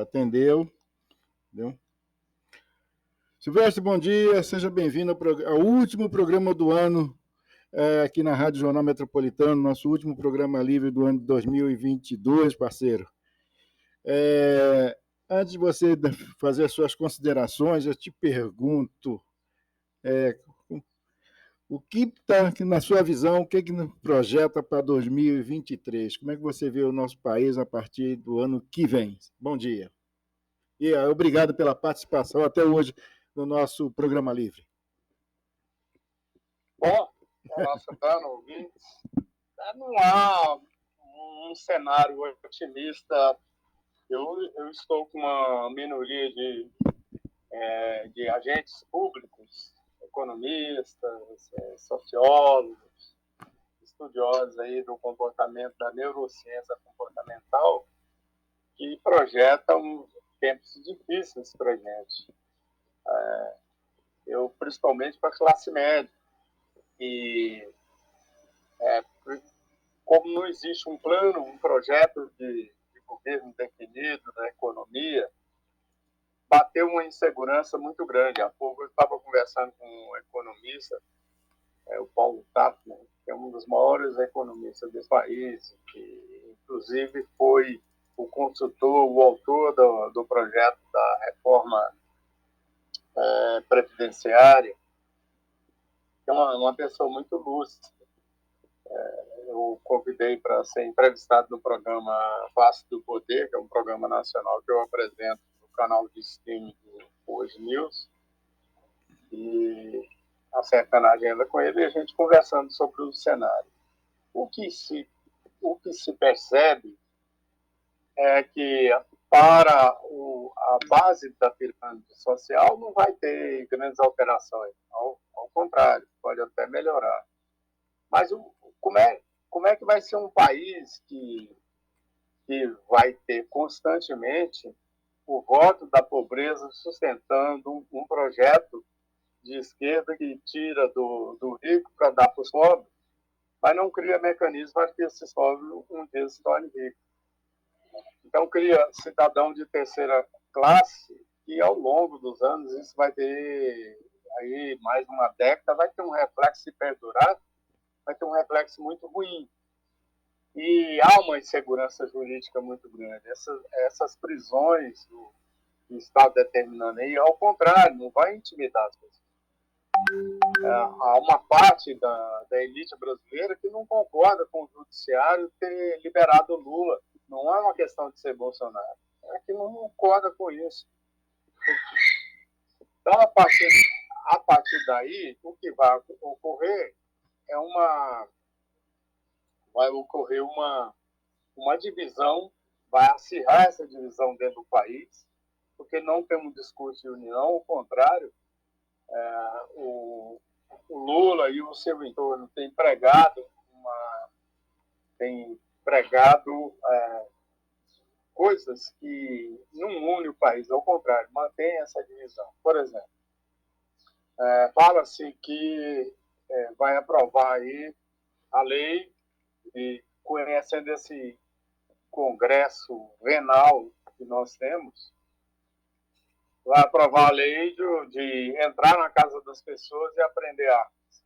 Atendeu. Entendeu? Silvestre, bom dia, seja bem-vindo ao último programa do ano aqui na Rádio Jornal Metropolitano, nosso último programa livre do ano de 2022, parceiro. Antes de você fazer as suas considerações, eu te pergunto, o que está na sua visão, o que projeta para 2023? Como é que você vê o nosso país a partir do ano que vem? Bom dia. E obrigado pela participação até hoje no nosso programa livre. Bom, nossa, dando ouvintes, não há um cenário otimista. Eu estou com uma minoria de agentes públicos, economistas, sociólogos, estudiosos aí do comportamento, da neurociência comportamental, que projetam tempos difíceis para a gente. Eu, principalmente para a classe média. E como não existe um plano, um projeto de governo definido da economia, bateu uma insegurança muito grande. Há pouco eu estava conversando com um economista, o Paulo Tafner, que é um dos maiores economistas desse país, que inclusive foi o consultor, o autor do projeto da reforma previdenciária, que é uma pessoa muito lúcida. Eu convidei para ser entrevistado no programa Face do Poder, que é um programa nacional que eu apresento no canal de streaming do Hoje News, e acertando a agenda com ele e a gente conversando sobre o cenário. O que se percebe é que para a base da pirâmide social não vai ter grandes alterações, ao contrário, pode até melhorar. Mas como é que vai ser um país que vai ter constantemente o voto da pobreza sustentando um projeto de esquerda que tira do rico para dar para os pobres, mas não cria mecanismo para que esses pobres um dia se tornem ricos. Então cria cidadão de terceira classe e ao longo dos anos isso vai ter aí mais uma década, vai ter um reflexo, se perdurar, vai ter um reflexo muito ruim. E há uma insegurança jurídica muito grande. Essas prisões do Estado determinando aí, ao contrário, não vai intimidar as pessoas. Há uma parte da elite brasileira que não concorda com o judiciário ter liberado o Lula. Não é uma questão de ser Bolsonaro. É que não concorda com isso. Então, a partir daí, o que vai ocorrer vai ocorrer uma divisão, vai acirrar essa divisão dentro do país, porque não tem um discurso de união, ao contrário, o Lula e o seu entorno têm pregado coisas que não unem o país, ao contrário, mantém essa divisão. Por exemplo, fala-se que vai aprovar aí a lei, e conhecendo esse congresso venal que nós temos, vai aprovar a lei de entrar na casa das pessoas e apreender armas.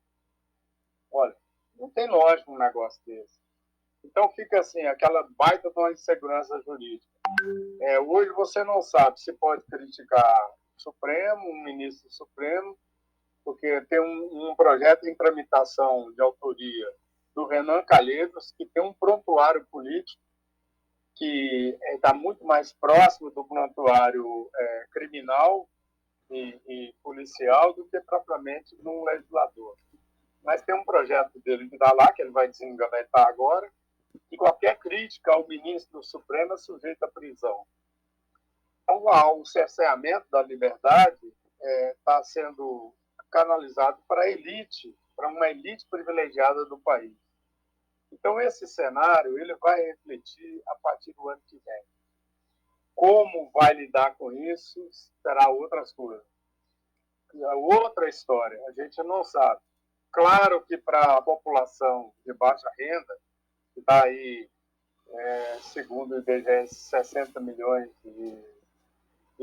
Olha, não tem lógica um negócio desse. Então fica assim, aquela baita de uma insegurança jurídica. Hoje você não sabe se pode criticar o Supremo, um ministro do Supremo, porque tem um projeto em tramitação de autoria do Renan Calheiros, que tem um prontuário político que está muito mais próximo do prontuário criminal e policial do que propriamente de um legislador. Mas tem um projeto dele que está lá, que ele vai desengavetar agora, e qualquer crítica ao ministro do Supremo é sujeita à prisão. Então, o cerceamento da liberdade está sendo canalizado para a elite, para uma elite privilegiada do país. Então, esse cenário ele vai refletir a partir do ano que vem. Como vai lidar com isso, será outras coisas. Outra história, a gente não sabe. Claro que para a população de baixa renda, que está aí, segundo o IBGE, 60 milhões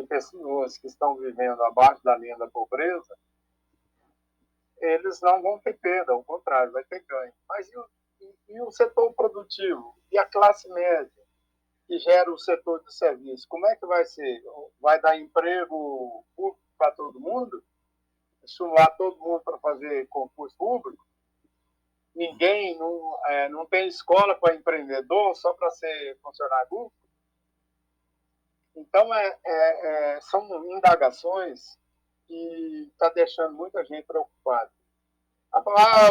pessoas que estão vivendo abaixo da linha da pobreza, eles não vão ter perda, ao contrário, vai ter ganho. Mas e o setor produtivo? E a classe média, que gera o setor de serviço? Como é que vai ser? Vai dar emprego público para todo mundo? Estimular todo mundo para fazer concurso público? Ninguém não tem escola para empreendedor só para ser funcionário público? Então, são indagações que está deixando muita gente preocupada.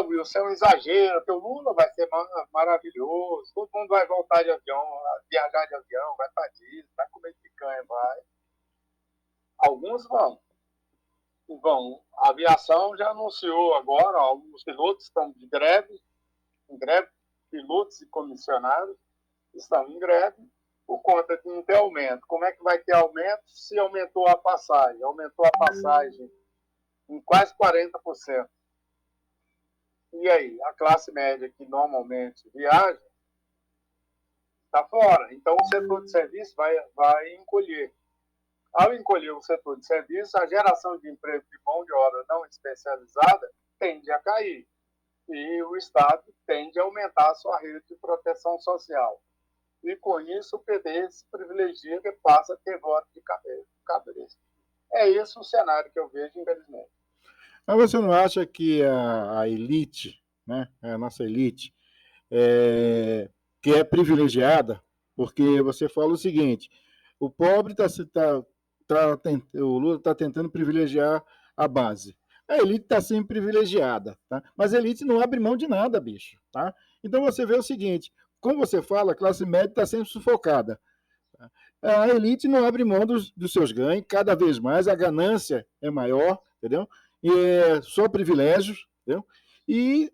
Wilson, é um exagero, que o Lula vai ser maravilhoso, todo mundo vai voltar de avião, viajar de avião, vai para Disney, vai comer picanha, vai. Alguns vão. A aviação já anunciou agora, alguns pilotos estão em greve, pilotos e comissionados estão em greve, por conta de não ter aumento. Como é que vai ter aumento se aumentou a passagem? Aumentou a passagem em quase 40%. E aí, a classe média que normalmente viaja está fora. Então, o setor de serviço vai encolher. Ao encolher o setor de serviço, a geração de emprego de mão de obra não especializada tende a cair. E o Estado tende a aumentar a sua rede de proteção social. E com isso o PD se privilegia e passa a ter voto de cabeça. É esse o cenário que eu vejo, infelizmente. Mas você não acha que a elite, né, a nossa elite, que é privilegiada, porque você fala o seguinte, o pobre o Lula está tentando privilegiar a base. A elite está sendo privilegiada, tá? Mas a elite não abre mão de nada, bicho, tá? Então você vê o seguinte, como você fala, a classe média está sendo sufocada. Tá? A elite não abre mão dos seus ganhos, cada vez mais a ganância é maior, entendeu? E é só privilégios, entendeu? E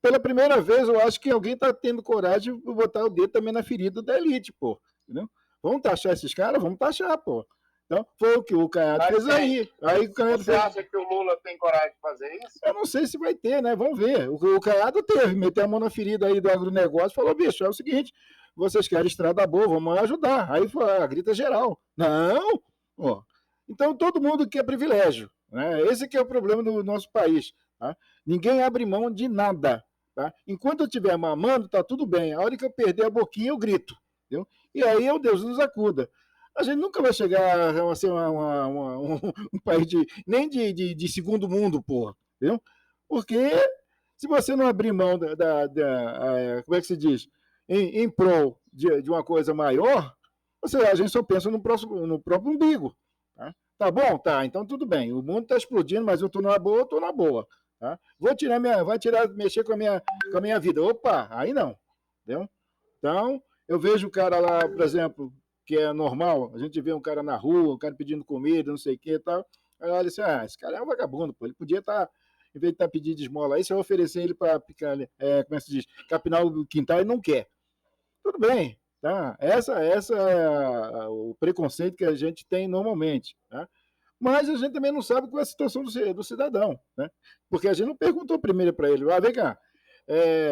pela primeira vez eu acho que alguém está tendo coragem de botar o dedo também na ferida da elite, pô, entendeu? Vamos taxar esses caras? Vamos taxar, pô. Então, foi o que o Caiado fez aí. Aí o Caiado Você acha que o Lula tem coragem de fazer isso? Eu não sei se vai ter, né? Vamos ver. O Caiado teve, meteu a mão na ferida aí do agronegócio, falou, bicho, é o seguinte, vocês querem estrada boa, vamos ajudar. Aí foi, grita geral. Não! Ó. Então todo mundo quer privilégio. Né? Esse que é o problema do nosso país. Tá? Ninguém abre mão de nada. Tá? Enquanto eu estiver mamando, tá tudo bem. A hora que eu perder a boquinha, eu grito. Entendeu? E aí, Deus nos acuda. A gente nunca vai chegar a ser um país nem de segundo mundo, porra. Entendeu? Porque se você não abrir mão como é que se diz? Em prol de uma coisa maior, a gente só pensa no próprio umbigo. Tá bom? Tá, então tudo bem. O mundo está explodindo, mas eu estou na boa, eu estou na boa. Tá? Mexer com a minha vida. Opa, aí não. Entendeu? Então, eu vejo o cara lá, por exemplo, que é normal, a gente vê um cara na rua, um cara pedindo comida, não sei o que e tal. Aí olha assim, esse cara é um vagabundo, pô. Ele podia estar, em vez de estar pedindo esmola aí, se eu oferecer ele para picar, como é que se diz, capinar o quintal, ele não quer. Tudo bem, tá? Essa é o preconceito que a gente tem normalmente, tá? Mas a gente também não sabe qual é a situação do cidadão, né? Porque a gente não perguntou primeiro para ele, vem cá,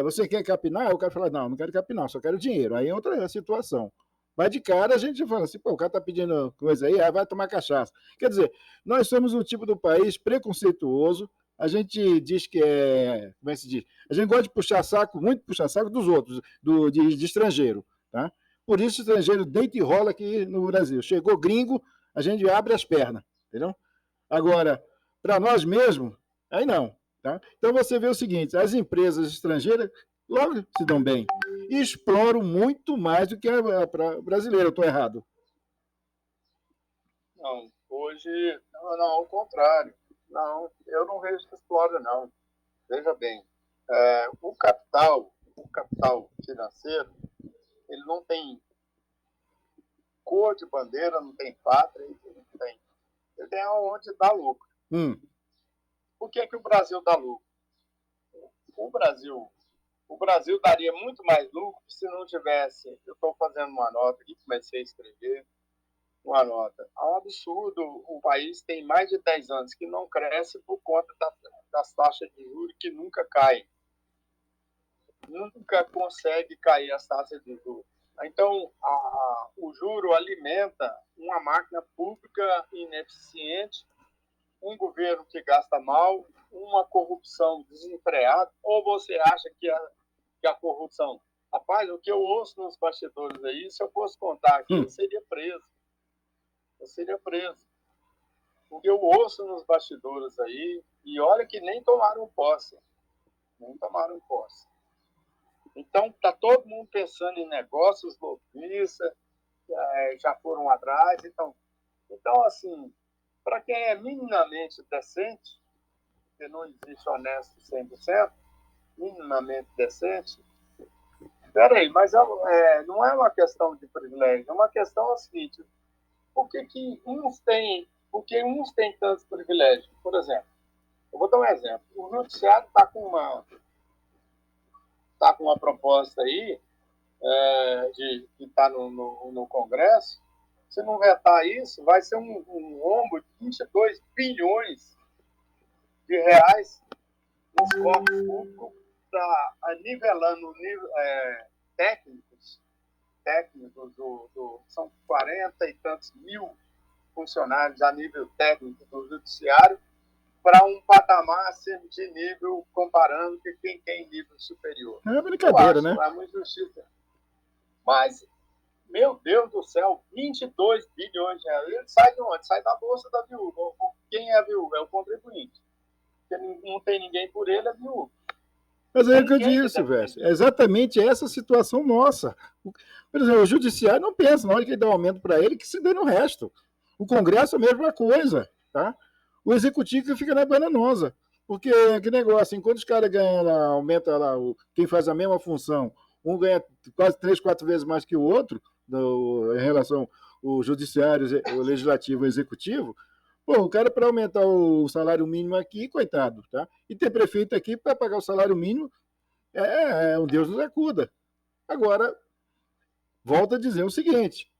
você quer capinar? O cara fala, não quero capinar, só quero dinheiro. Aí é outra situação. Mas de cara a gente fala assim, pô, o cara tá pedindo coisa aí, vai tomar cachaça. Quer dizer, nós somos um tipo do país preconceituoso, a gente diz que como é que se diz? A gente gosta de puxar saco, muito puxar saco dos outros, de estrangeiro, tá? Por isso o estrangeiro deita e rola aqui no Brasil. Chegou gringo, a gente abre as pernas, entendeu? Agora, para nós mesmos, aí não. Tá? Então você vê o seguinte: as empresas estrangeiras logo se dão bem e exploram muito mais do que a brasileira. Eu estou errado? Não, hoje, não, ao contrário. Não, eu não vejo que explora, não. Veja bem, o capital financeiro, ele não tem cor de bandeira, não tem pátria, ele tem aonde dar lucro. Por que o Brasil dá lucro? O Brasil daria muito mais lucro se não tivesse. Eu estou fazendo uma nota aqui, comecei a escrever uma nota. É um absurdo. O país tem mais de 10 anos que não cresce por conta das taxas de juros que nunca caem. Nunca consegue cair as taxas de juros. Então, o juro alimenta uma máquina pública ineficiente, um governo que gasta mal, uma corrupção desenfreada. Ou você acha que a corrupção... Rapaz, o que eu ouço nos bastidores aí, se eu fosse contar aqui, eu seria preso. Eu seria preso. O que eu ouço nos bastidores aí, e olha que nem tomaram posse. Nem tomaram posse. Então, está todo mundo pensando em negócios, lobistas, já foram atrás. Então, assim, para quem é minimamente decente, porque não existe honesto 100%, minimamente decente, peraí, mas não é uma questão de privilégio, é uma questão seguinte, por que uns têm tantos privilégios? Por exemplo, eu vou dar um exemplo, o judiciário está com uma proposta aí, que está no Congresso. Se não vetar isso, vai ser um rombo de 22 bilhões de reais nos cofres públicos, nivelando técnicos são 40 e tantos mil funcionários a nível técnico do judiciário para um patamar de nível, comparando com quem tem nível superior. É brincadeira, né? É uma injustiça. Mas, meu Deus do céu, 22 bilhões de reais. Ele sai de onde? Sai da bolsa da viúva. Quem é a viúva? É o contribuinte. Porque não tem ninguém por ele, é viúva. Mas é o que eu disse, velho. É exatamente essa situação nossa. Por exemplo, o judiciário não pensa, na hora que ele dá um aumento para ele, que se dê no resto. O Congresso é a mesma coisa, tá? O executivo fica na bananosa. Porque que negócio, enquanto os caras ganham lá, aumenta lá, quem faz a mesma função, um ganha quase 3, 4 vezes mais que o outro, em relação ao judiciário, o legislativo e o executivo. Pô, o cara, para aumentar o salário mínimo aqui, coitado, tá? E ter prefeito aqui para pagar o salário mínimo, um Deus nos acuda. Agora, volto a dizer o seguinte: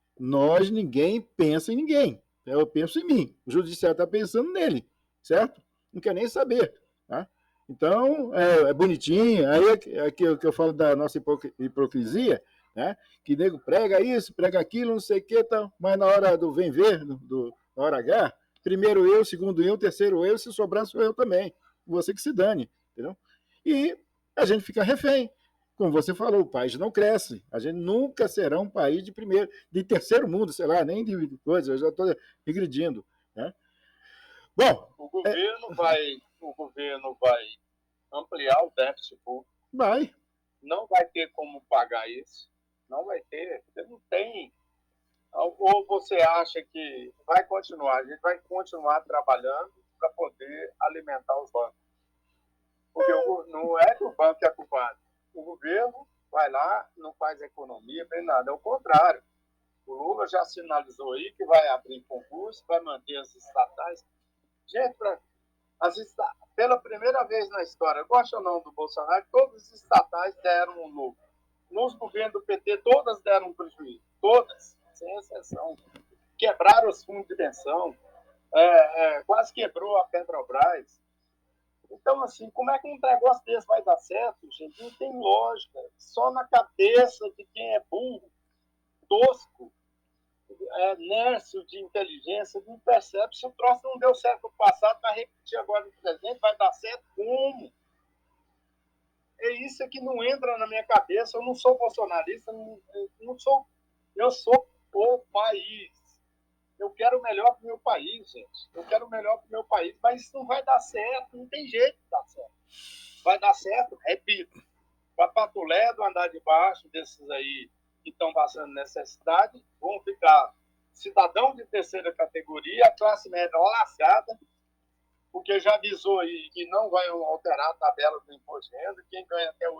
ninguém pensa em ninguém. Eu penso em mim. O judiciário está pensando nele, certo? Não quer nem saber, tá? Então, é bonitinho. Aí é que eu falo da nossa hipocrisia, né? Que nego prega isso, prega aquilo, não sei o que, tal, mas na hora do vem ver, na hora H, primeiro eu, segundo eu, terceiro eu, se sobrar sou eu também. Você que se dane, entendeu? E a gente fica refém. Como você falou, o país não cresce. A gente nunca será um país de terceiro mundo, sei lá, nem de coisa, eu já estou regredindo, né? Bom, o governo vai ampliar o déficit público. Vai. Não vai ter como pagar isso. Não vai ter. Você não tem. Ou você acha que vai continuar? A gente vai continuar trabalhando para poder alimentar os bancos. Porque não é que o banco é culpado. O governo vai lá, não faz economia, nem nada. É o contrário. O Lula já sinalizou aí que vai abrir concurso, vai manter as estatais. Gente, pela primeira vez na história, gosta ou não do Bolsonaro, todas as estatais deram um lucro. Nos governos do PT, todas deram um prejuízo. Todas, sem exceção. Quebraram os fundos de pensão, quase quebrou a Petrobras. Então, assim, como é que um negócio desse vai dar certo, gente? Não tem lógica. Só na cabeça de quem é burro, tosco, nércio de inteligência, não percebe. Se o troço não deu certo no passado, vai repetir agora no presente, vai dar certo como? É isso que não entra na minha cabeça. Eu não sou bolsonarista, eu sou o país. Eu quero o melhor para o meu país, gente. Eu quero o melhor para o meu país, mas isso não vai dar certo, não tem jeito de dar certo. Vai dar certo, repito, para Pato Ledo, andar debaixo desses aí que estão passando necessidade, vão ficar cidadão de terceira categoria, classe média lascada, porque já avisou aí que não vai alterar a tabela do imposto de renda. Quem ganha até R$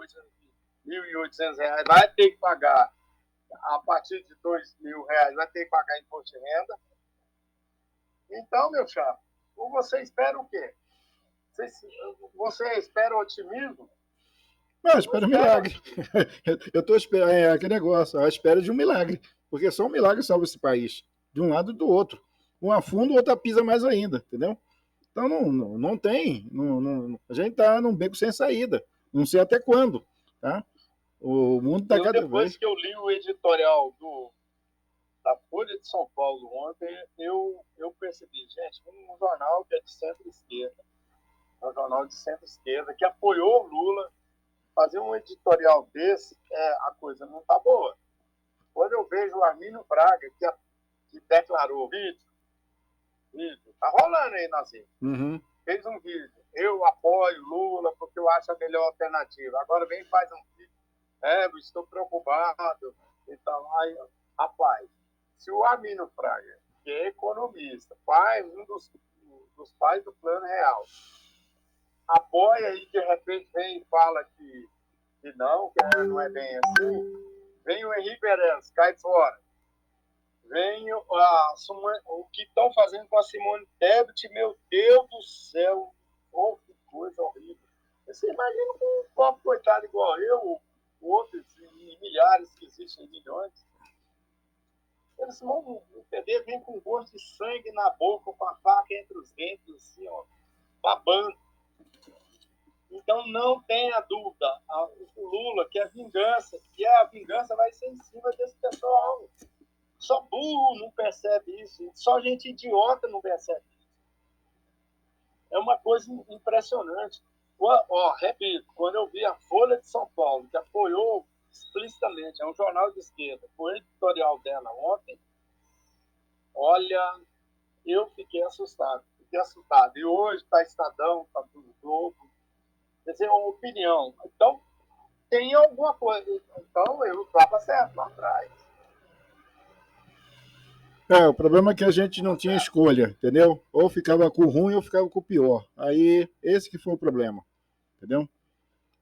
1.800 vai ter que pagar, a partir de R$ 2.000, vai ter que pagar imposto de renda. Então, meu chapa, você espera o quê? Você espera otimismo? Não, espera um milagre. Eu estou esperando, aquele negócio, à espera de um milagre, porque só um milagre salva esse país, de um lado e do outro. Um afunda, o outro pisa mais ainda, entendeu? Então não tem, a gente está num beco sem saída, não sei até quando, tá? O mundo está cada Depois vez... que eu li o editorial da Folha de São Paulo ontem, eu percebi, gente, um jornal que é de centro-esquerda, um jornal de centro-esquerda, que apoiou o Lula, fazer um editorial desse, a coisa não está boa. Quando eu vejo o Armínio Fraga, que declarou vídeo, tá rolando aí nas redes, fez um vídeo, eu apoio Lula porque eu acho a melhor alternativa. Agora vem e faz um vídeo, eu estou preocupado. Então, aí, rapaz, se o Armínio Fraga, que é economista, um dos pais do Plano Real, apoia e de repente vem e fala que não é bem assim, vem o Henrique Meirelles, cai fora. Vem o que estão fazendo com a Simone Tebet, meu Deus do céu, que coisa horrível. Você imagina um pobre coitado igual eu, outros e milhares que existem, milhões, eles vão entender, vem com gosto de sangue na boca, com a faca entre os dentes, assim, ó, babando. Então não tenha dúvida, o Lula quer vingança, e a vingança vai ser em cima desse pessoal. Só burro não percebe isso, só gente idiota não percebe isso. É uma coisa impressionante. Repito, quando eu vi a Folha de São Paulo, que apoiou explicitamente, é um jornal de esquerda, foi o editorial dela ontem, olha, eu fiquei assustado. E hoje está Estadão, está tudo Globo. Quer dizer, uma opinião. Então, tem alguma coisa. Então, eu estava certo lá atrás. O problema é que a gente não tinha escolha, entendeu? Ou ficava com o ruim ou ficava com o pior. Aí, esse que foi o problema, entendeu?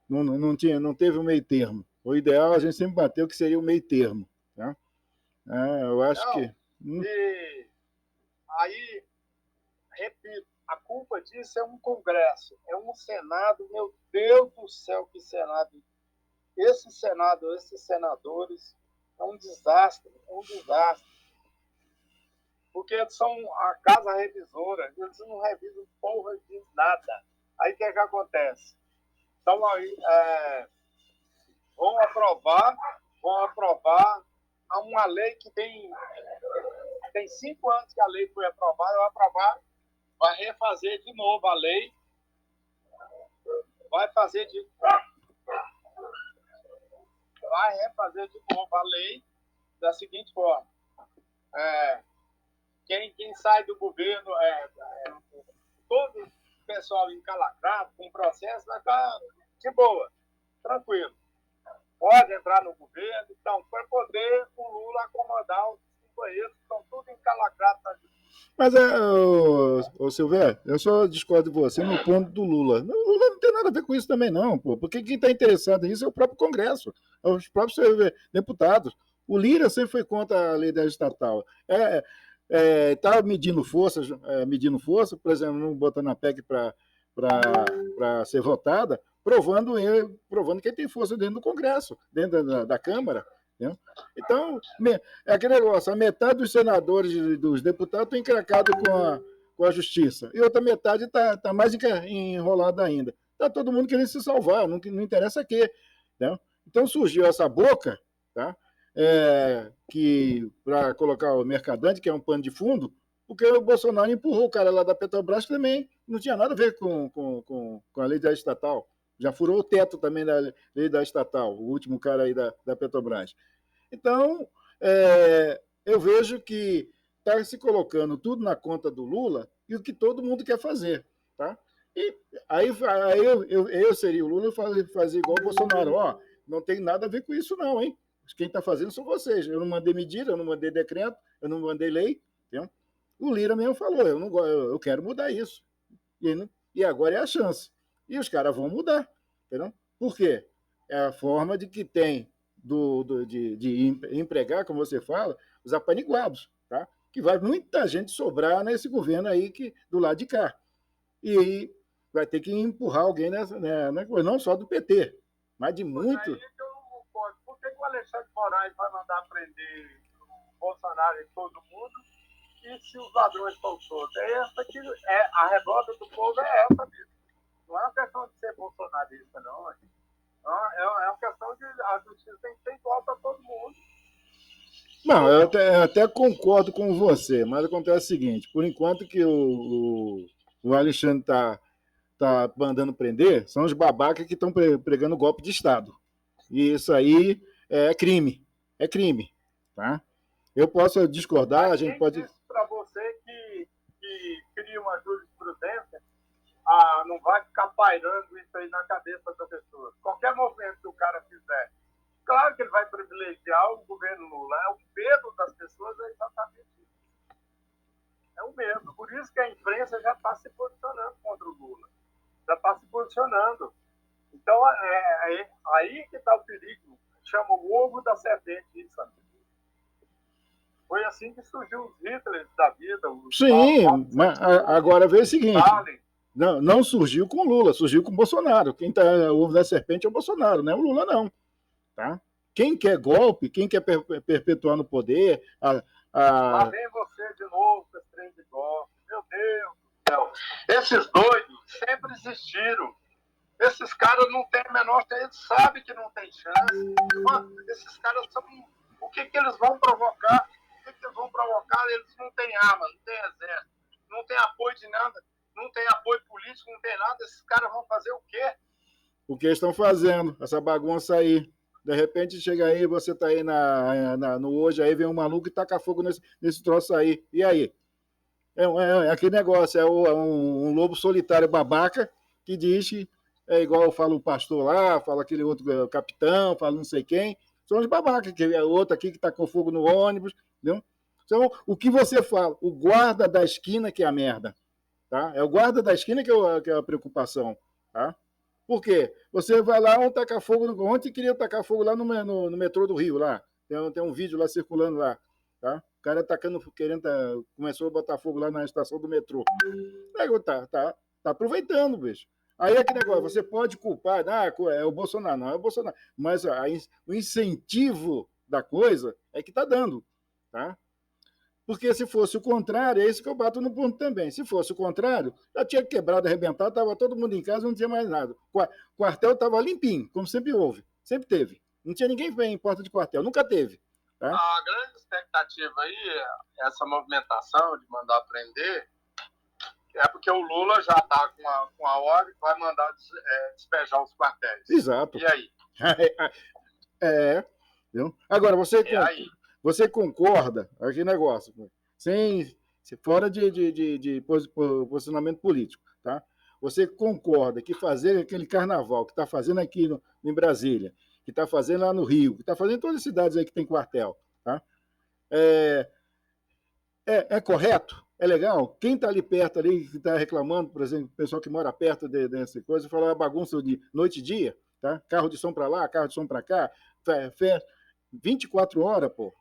Não teve um meio termo. O ideal a gente sempre bateu que seria o meio termo, tá? Eu acho que... E aí, repito, a culpa disso é um Congresso, é um Senado, meu Deus do céu, que Senado. Esse Senado, esses senadores, é um desastre. Porque eles são a casa revisora, eles não revisam porra de nada. Aí o que acontece? Então, aí, vão aprovar uma lei que tem 5 anos que a lei foi aprovada, vai refazer de novo a lei, vai refazer de novo a lei da seguinte forma. Quem sai do governo, todo o pessoal encalacrado, com processo, vai estar de boa, tranquilo. Pode entrar no governo, então, para poder o Lula acomodar os companheiros que estão tudo encalacrados na justiça. Mas, Silvério, eu só discordo de você no ponto do Lula. O Lula não tem nada a ver com isso também, não, pô. Porque quem está interessado nisso é o próprio Congresso, é os próprios deputados. O Lira sempre foi contra a lei da estatal. Está medindo força, por exemplo, não botando a PEC para ser votada, provando que ele tem força dentro do Congresso, dentro da Câmara. Entendeu? Então, é aquele negócio, a metade dos senadores e dos deputados estão encracados com a justiça, e outra metade está mais enrolada ainda. Está todo mundo querendo se salvar, não interessa o quê. Né? Então surgiu essa boca, tá? Que para colocar o Mercadante, que é um pano de fundo, porque o Bolsonaro empurrou o cara lá da Petrobras, que também não tinha nada a ver com a lei da estatal. Já furou o teto também da lei da estatal, o último cara aí da Petrobras. Então, eu vejo que está se colocando tudo na conta do Lula e o que todo mundo quer fazer. Tá? E aí eu seria o Lula e fazer igual o Bolsonaro. Não tem nada a ver com isso não, hein? Quem está fazendo são vocês. Eu não mandei medida, eu não mandei decreto, eu não mandei lei. Entendeu? O Lira mesmo falou, eu quero mudar isso. E agora é a chance. E os caras vão mudar. Entendeu? Por quê? É a forma de que tem de empregar, como você fala, os apaniguados. Tá? Que vai muita gente sobrar nesse governo aí do lado de cá. E aí vai ter que empurrar alguém não só do PT, mas de muito... Aí que eu não concordo. Por que o Alexandre de Moraes vai mandar prender o Bolsonaro e todo mundo? E se os ladrões estão soltos? A revolta do povo é essa mesmo. Não é uma questão de ser bolsonarista, não. É uma questão de a justiça tem que ser igual para todo mundo. Não, eu até concordo com você, mas acontece o seguinte: por enquanto que o Alexandre tá mandando prender, são os babacas que estão pregando golpe de Estado. E isso aí é crime. É crime. Tá? Eu posso discordar, a Mas gente quem pode. disse para você que cria uma jurisprudência não vai ficar pairando isso aí na cabeça da pessoa? Qualquer movimento que o cara fizer, claro que ele vai privilegiar o governo Lula. O medo das pessoas é exatamente isso. É o medo. Por isso que a imprensa já está se posicionando contra o Lula. Já está se posicionando. Então, é aí que está o perigo. Chama o ovo da serpente, isso, amigo. Foi assim que surgiu os Hitlers da vida, os Sim, mas agora vê o seguinte: Stalin. não surgiu com Lula, surgiu com Bolsonaro. Quem tá o ovo da serpente é o Bolsonaro, não é o Lula, não. Tá? Quem quer golpe, quem quer perpetuar no poder. Lá vem você de novo com esse trem de golpe. Meu Deus do céu. Esses doidos sempre existiram. Esses caras não têm a menor chance, eles sabem que não tem chance. Mano, esses caras são. O que eles vão provocar? O que eles vão provocar? Eles não têm arma, não têm exército, não têm apoio de nada, não tem apoio político, não tem nada. Esses caras vão fazer o quê? O que eles estão fazendo, essa bagunça aí. De repente chega aí, você tá aí no hoje, aí vem um maluco e taca fogo nesse troço aí. E aí? É aquele negócio, um lobo solitário babaca que diz que é igual fala o pastor lá, fala aquele outro capitão, fala não sei quem. São os babacas, que é outro aqui que tá com fogo no ônibus, entendeu? Então, o que você fala? O guarda da esquina que é a merda, tá? É o guarda da esquina que é a preocupação, tá? Por quê? Você vai lá, tacar fogo. Ontem queria tacar fogo lá no metrô do Rio, lá. Tem um vídeo lá circulando lá. Tá? O cara atacando, começou a botar fogo lá na estação do metrô. Tá aproveitando, bicho. Aí é que negócio, você pode culpar, é o Bolsonaro, não é o Bolsonaro. Mas o incentivo da coisa é que tá dando. Tá? Porque se fosse o contrário, é isso que eu bato no ponto também. Se fosse o contrário, já tinha quebrado, arrebentado, estava todo mundo em casa, não tinha mais nada. O quartel estava limpinho, como sempre houve, sempre teve. Não tinha ninguém em porta de quartel, nunca teve. Tá? A grande expectativa aí, essa movimentação de mandar prender, é porque o Lula já está com a ordem que vai mandar despejar os quartéis. Exato. E aí? Entendeu? Agora, você concorda, aquele negócio, fora de posicionamento político, tá? Você concorda que fazer aquele carnaval que está fazendo aqui em Brasília, que está fazendo lá no Rio, que está fazendo em todas as cidades aí que tem quartel, tá? É correto? É legal? Quem está ali perto, ali, que está reclamando, por exemplo, o pessoal que mora perto dessa coisa, fala bagunça de noite e dia, tá? Carro de som para lá, carro de som para cá, 24 horas, pô.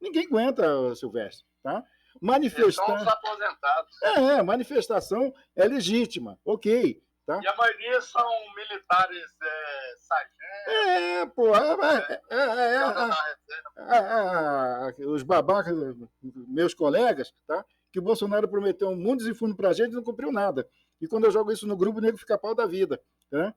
Ninguém aguenta, Silvestre, tá? Manifestar. São os aposentados. Manifestação é legítima, ok. Tá? E a maioria são militares sargentos. Pô. Os babacas, meus colegas, tá? Que o Bolsonaro prometeu mundos e fundos pra gente e não cumpriu nada. E quando eu jogo isso no grupo, o nego fica pau da vida. Tá?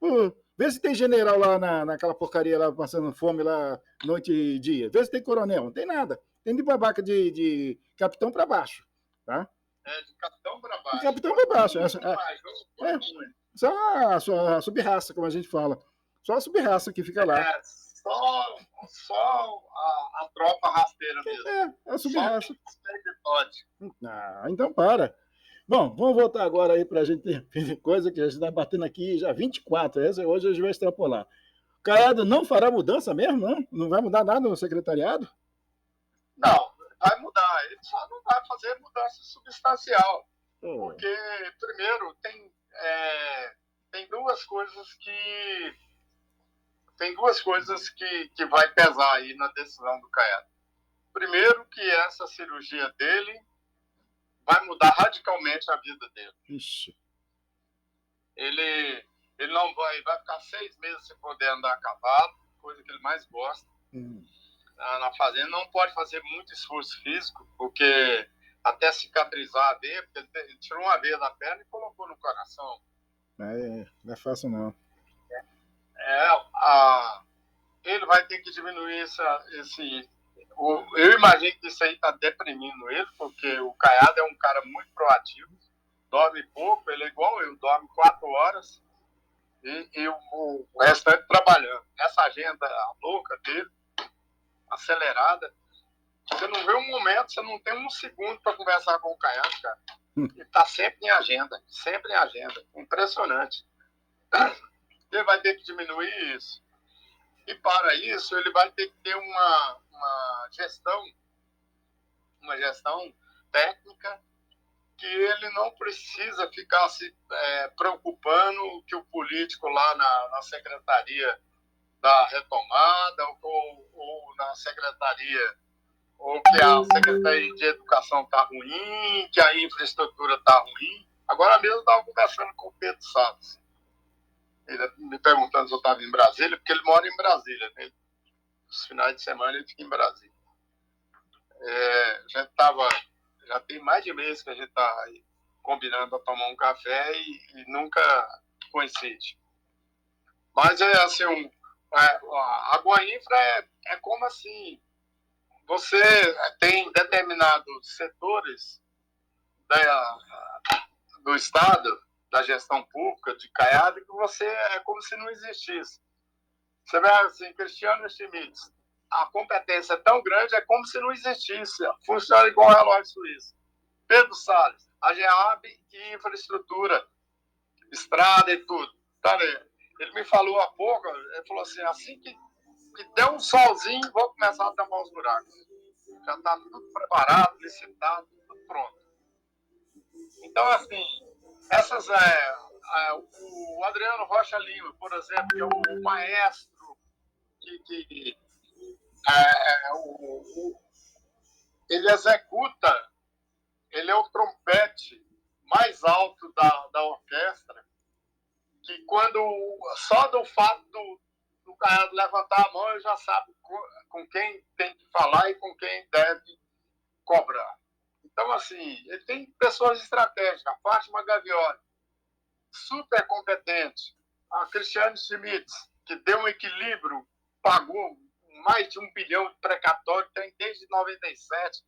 Pô, vê se tem general lá naquela porcaria lá, passando fome lá, noite e dia. Vê se tem coronel. Não tem nada. Tem de babaca de capitão para baixo. Tá? De capitão para baixo. De capitão para baixo. Só a sub-raça, como a gente fala. Só a sub-raça que fica lá. Só a tropa rasteira mesmo. É a sub-raça. Então para. Bom, vamos voltar agora aí para a gente ter coisa que a gente está batendo aqui já 24. Hoje a gente vai extrapolar. O Caiado não fará mudança mesmo, não? Não vai mudar nada no secretariado? Não, vai mudar. Ele só não vai fazer mudança substancial. Porque, primeiro, tem duas coisas que vai pesar aí na decisão do Caiado. Primeiro, que essa cirurgia dele vai mudar radicalmente a vida dele. Ixi. Ele não vai ficar 6 meses sem poder andar a cavalo, coisa que ele mais gosta. Na fazenda não pode fazer muito esforço físico, porque até cicatrizar a veia, porque ele tirou uma veia da perna e colocou no coração. Não é fácil não. Ele vai ter que diminuir eu imagino que isso aí está deprimindo ele, porque o Caiado é um cara muito proativo, dorme pouco, ele é igual eu, dorme 4 horas e o restante trabalhando. Essa agenda louca dele, acelerada, você não vê um momento, você não tem um segundo para conversar com o Caiado, cara. Ele está sempre em agenda, sempre em agenda. Impressionante. Ele vai ter que diminuir isso. E para isso, ele vai ter que ter uma gestão técnica que ele não precisa ficar se preocupando que o político lá na secretaria da retomada ou na secretaria ou que a secretaria de educação está ruim, que a infraestrutura está ruim. Agora mesmo eu estava conversando com o Pedro Salles, ele me perguntando se eu estava em Brasília, porque ele mora em Brasília, né? Os finais de semana ele fica em Brasília. A gente já tem mais de mês que a gente está combinando para tomar um café e nunca coincide. Mas é assim, a Goinfra é como assim, você tem determinados setores do Estado, da gestão pública, de Caiado, que você é como se não existisse. Você vê assim, Cristiano Schmitz, a competência é tão grande, é como se não existisse. Funciona igual relógio suíço. Pedro Salles, a GEAB e infraestrutura, estrada e tudo. Tá, né? Ele me falou há pouco, ele falou assim que der um solzinho, vou começar a tampar os buracos. Já está tudo preparado, licitado, tudo pronto. Então, assim, o Adriano Rocha Lima, por exemplo, que é o maestro ele executa, ele é o trompete mais alto da orquestra, que quando só do fato do Caiado levantar a mão, ele já sabe com quem tem que falar e com quem deve cobrar. Então, assim, ele tem pessoas estratégicas. A Fátima Gavioli, super competente. A Cristiane Schmitz, que deu um equilíbrio, pagou mais de 1 bilhão de precatório, tem desde 97,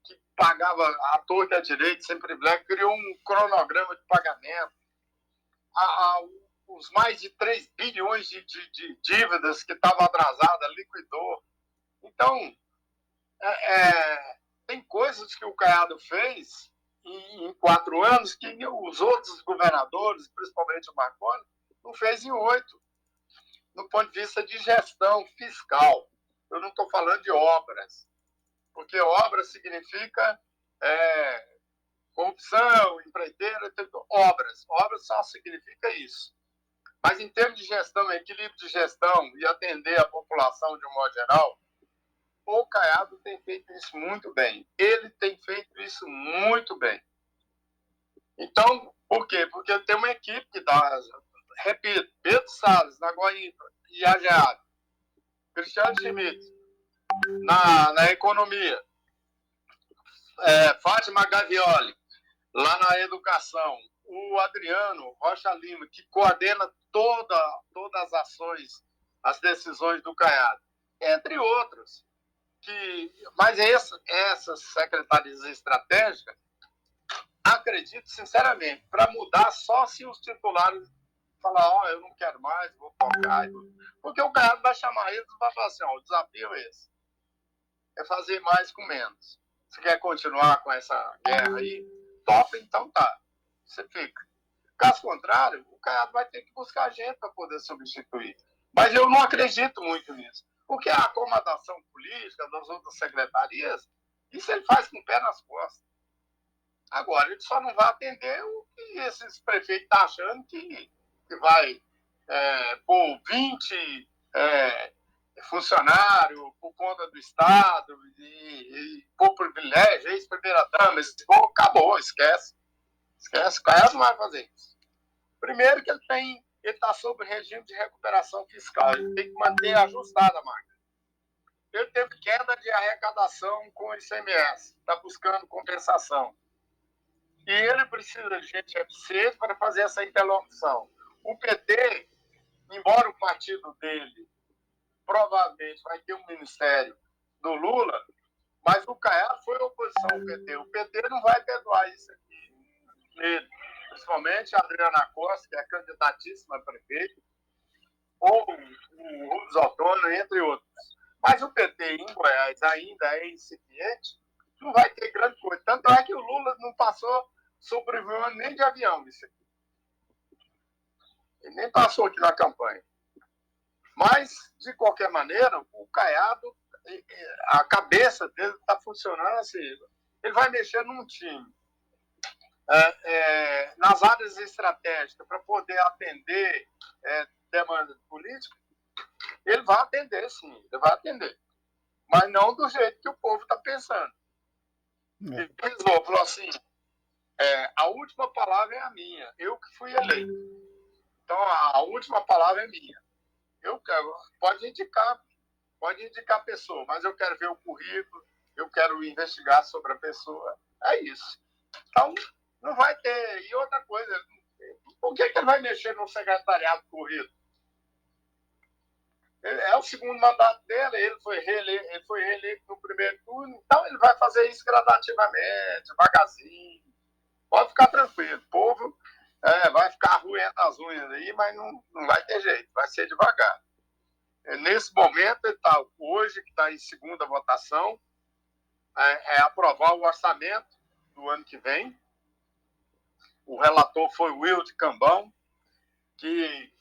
que pagava à torta e à direita, sem privilégio, criou um cronograma de pagamento. Os mais de 3 bilhões de dívidas que estavam atrasadas, liquidou. Então, tem coisas que o Caiado fez em 4 anos que os outros governadores, principalmente o Marconi, não fez em 8. No ponto de vista de gestão fiscal. Eu não estou falando de obras, porque obra significa corrupção, empreiteira, obras. Obras só significa isso. Mas em termos de gestão, equilíbrio de gestão e atender a população de um modo geral, o Caiado tem feito isso muito bem. Ele tem feito isso muito bem. Então, por quê? Porque tem uma equipe que dá, repito, Pedro Salles, na Goinfra, e a GEAB, Cristiano Schmitz, na economia, Fátima Gavioli, lá na educação, o Adriano Rocha Lima, que coordena todas as ações, as decisões do Caiado, entre outros. Mas essas secretarias estratégicas, acredito sinceramente, para mudar só se os titulares falar, eu não quero mais, vou tocar. Porque o Caiado vai chamar eles e vai falar assim, o desafio é esse. É fazer mais com menos. Você quer continuar com essa guerra aí? Topa, então tá. Você fica. Caso contrário, o Caiado vai ter que buscar gente para poder substituir. Mas eu não acredito muito nisso. Porque a acomodação política das outras secretarias, isso ele faz com o pé nas costas. Agora, ele só não vai atender o que esses prefeitos estão achando que vai pôr 20 funcionários por conta do Estado e por privilégio, ex-primeira-dama, acabou, esquece. Esquece, o Caiado não vai fazer isso. Primeiro que ele está sob regime de recuperação fiscal, ele tem que manter ajustada a máquina. Ele teve queda de arrecadação com o ICMS, está buscando compensação. E ele precisa de gente eficiente para fazer essa interlocução. O PT embora o partido dele provavelmente vai ter um ministério do Lula, mas o Caiado foi oposição ao PT. O PT não vai perdoar isso aqui nele. Principalmente a Adriana Costa, que é candidatíssima a prefeito, ou o Rubens Ottoni, entre outros. Mas o PT em Goiás ainda é incipiente, não vai ter grande coisa. Tanto é que o Lula não passou sobrevivendo nem de avião isso aqui. Ele nem passou aqui na campanha. Mas, de qualquer maneira, o Caiado, a cabeça dele está funcionando assim. Ele vai mexer num time nas áreas estratégicas para poder atender demanda política. Ele vai atender, sim, ele vai atender. Mas não do jeito que o povo está pensando. Ele pensou, falou assim, a última palavra é a minha, eu que fui eleito. Então, a última palavra é minha. Eu quero, pode indicar a pessoa, mas eu quero ver o currículo, eu quero investigar sobre a pessoa. É isso. Então, não vai ter. E outra coisa, por que ele vai mexer no secretariado corrido? É o segundo mandato dele, ele foi reeleito no primeiro turno, então ele vai fazer isso gradativamente, devagarzinho. Pode ficar tranquilo, o povo vai ficar roendo as unhas aí, mas não vai ter jeito, vai ser devagar. Nesse momento, hoje, que está em segunda votação, é aprovar o orçamento do ano que vem. O relator foi o Wilde Cambão, que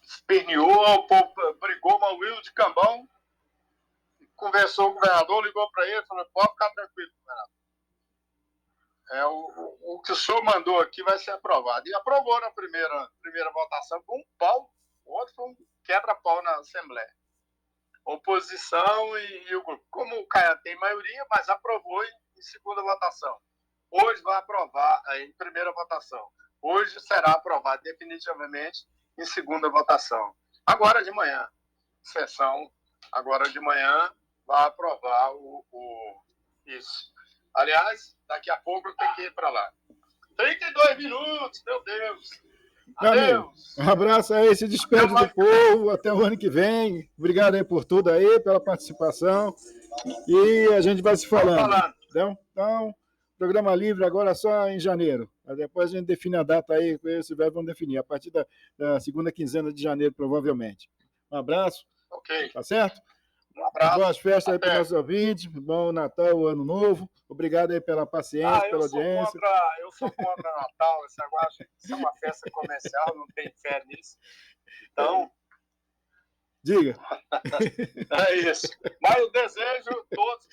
esperneou, o povo brigou, mas o Wilde Cambão conversou com o governador, ligou para ele e falou, pode ficar tranquilo, governador. O que o senhor mandou aqui vai ser aprovado. E aprovou na primeira votação com um pau, o outro foi um quebra-pau na Assembleia. Oposição e o grupo. Como o Caiado tem maioria, mas aprovou em segunda votação. Hoje vai aprovar em primeira votação. Hoje será aprovado definitivamente em segunda votação. Agora de manhã, sessão, agora de manhã, vai aprovar isso. Aliás, daqui a pouco eu tenho que ir para lá. 32 minutos, meu Deus! Adeus. Um abraço aí, se despede do povo, até o ano que vem. Obrigado aí por tudo aí, pela participação. E a gente vai se falando. Então, programa livre agora só em janeiro. Depois a gente define a data aí, esse verbo vão definir, a partir da segunda quinzena de janeiro, provavelmente. Um abraço. Ok. Tá certo? Um abraço. Boas festas aí para os nossos ouvintes. Bom Natal, Ano Novo. Obrigado aí pela paciência, pela audiência. Eu sou contra Natal. Esse negócio, isso é uma festa comercial, não tem fé nisso. Então. Diga. É isso. Mas eu desejo todos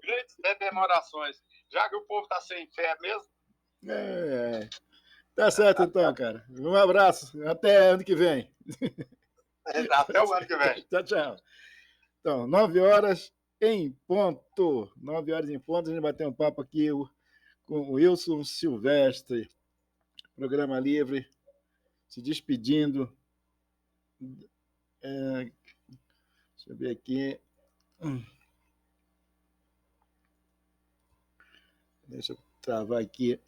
grandes rememorações. Já que o povo está sem fé mesmo. Tá certo então, cara. Um abraço. Até ano que vem. Até o ano que vem. Tchau, tchau. Então, 9 horas em ponto. 9 horas em ponto, a gente vai ter um papo aqui com o Wilson Silvestre, Programa Livre, se despedindo. Deixa eu ver aqui. Deixa eu travar aqui.